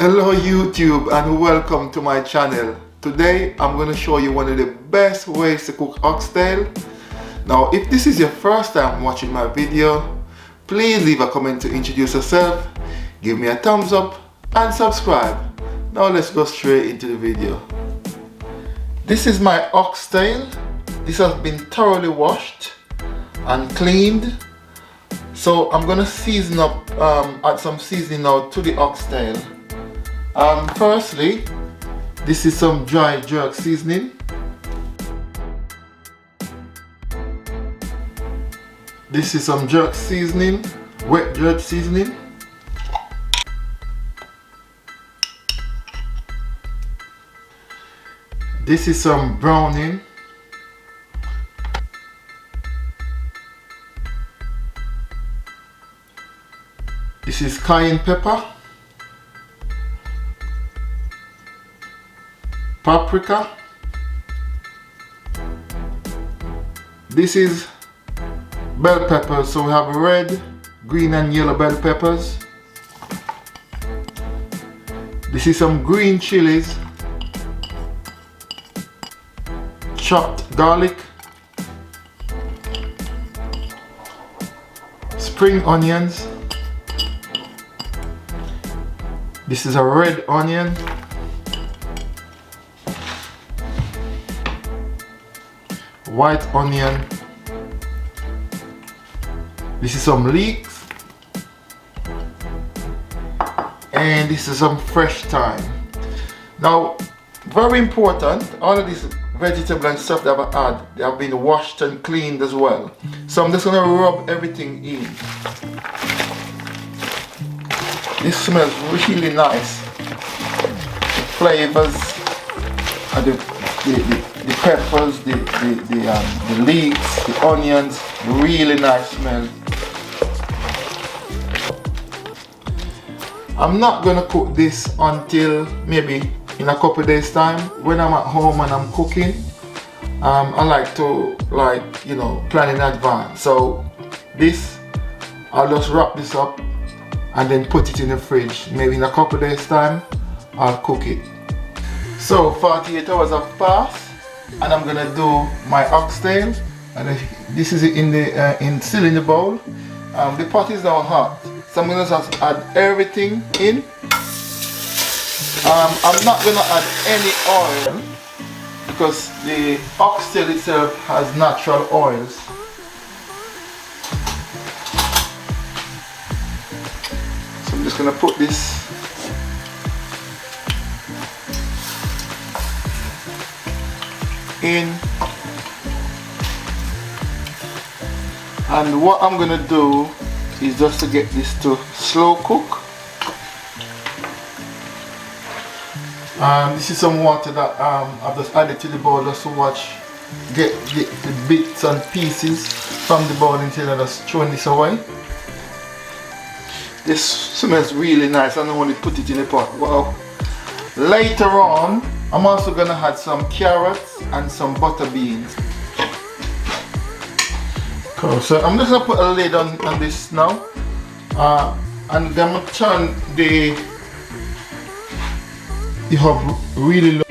Hello YouTube and welcome to my channel. Today I'm going to show you one of the best ways to cook oxtail. Now if this is your first time watching my video, please leave a comment to introduce yourself, give me a thumbs up and subscribe. Now let's go straight into the video. This is my oxtail. This has been thoroughly washed and cleaned. So I'm going to season up, add some seasoning now to the oxtail. Firstly, this is some dry jerk seasoning. This is some jerk seasoning, wet jerk seasoning. This is some browning. This is cayenne pepper. Paprika. This is bell peppers, so we have red, green and yellow bell peppers. This is some green chilies, chopped garlic, spring onions. This is a red onion. White onion. This is some leeks, and this is some fresh thyme. Now, very important, all of these vegetables and stuff that I've had, they have been washed and cleaned as well. So I'm just going to rub everything in. This smells really nice. The flavors and the peppers, the leeks, the onions, really nice smell. I'm not gonna cook this until maybe in a couple days time. When I'm at home and I'm cooking, I like to plan in advance. So this, I'll just wrap this up and then put it in the fridge. Maybe in a couple days time, I'll cook it. So 48 hours have passed. And I'm gonna do my oxtail, and this is still in the bowl. The pot is now hot, so I'm gonna just add everything in. I'm not gonna add any oil because the oxtail itself has natural oils. So I'm just gonna put this in, and what I'm gonna do is just to get this to slow cook. This is some water that I've just added to the bowl just to get the bits and pieces from the bowl until I just throwing this away. This smells really nice. I don't want to put it in the pot. Wow. Later on, I'm also gonna add some carrots and some butter beans. Cool. So I'm just gonna put a lid on this now, and I'm gonna turn the hob really low.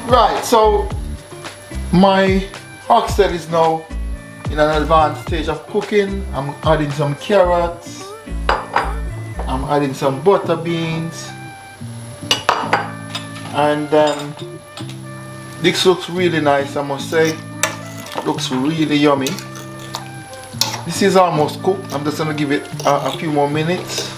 Right. So my oxtail is now in an advanced stage of cooking. I'm adding some carrots, I'm adding some butter beans, and this looks really nice, I must say. It looks really yummy. This is almost cooked. I'm just going to give it a few more minutes.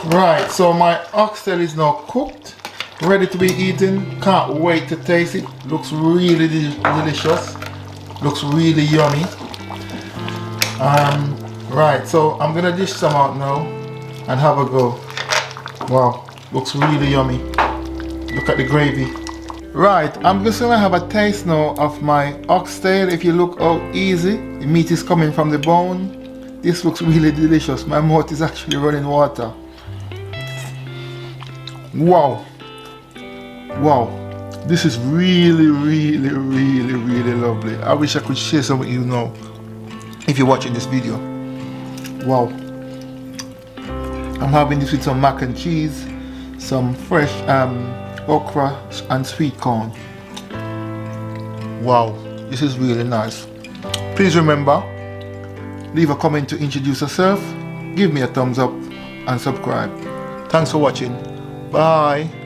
Right, so my oxtail is now cooked, ready to be eaten. Can't wait to taste it. Looks really delicious. Looks really yummy. Right, so I'm gonna dish some out now and have a go. Wow, looks really yummy. Look at the gravy. Right, I'm just gonna have a taste now of my oxtail. If you look how easy the meat is coming from the bone, this looks really delicious. My mouth is actually running water. Wow. Wow. This is really, really, really, really lovely. I wish I could share some with you now, if you're watching this video. Wow. I'm having this with some mac and cheese, some fresh okra and sweet corn. Wow, this is really nice. Please remember, leave a comment to introduce yourself, give me a thumbs up and subscribe. Thanks for watching. Bye.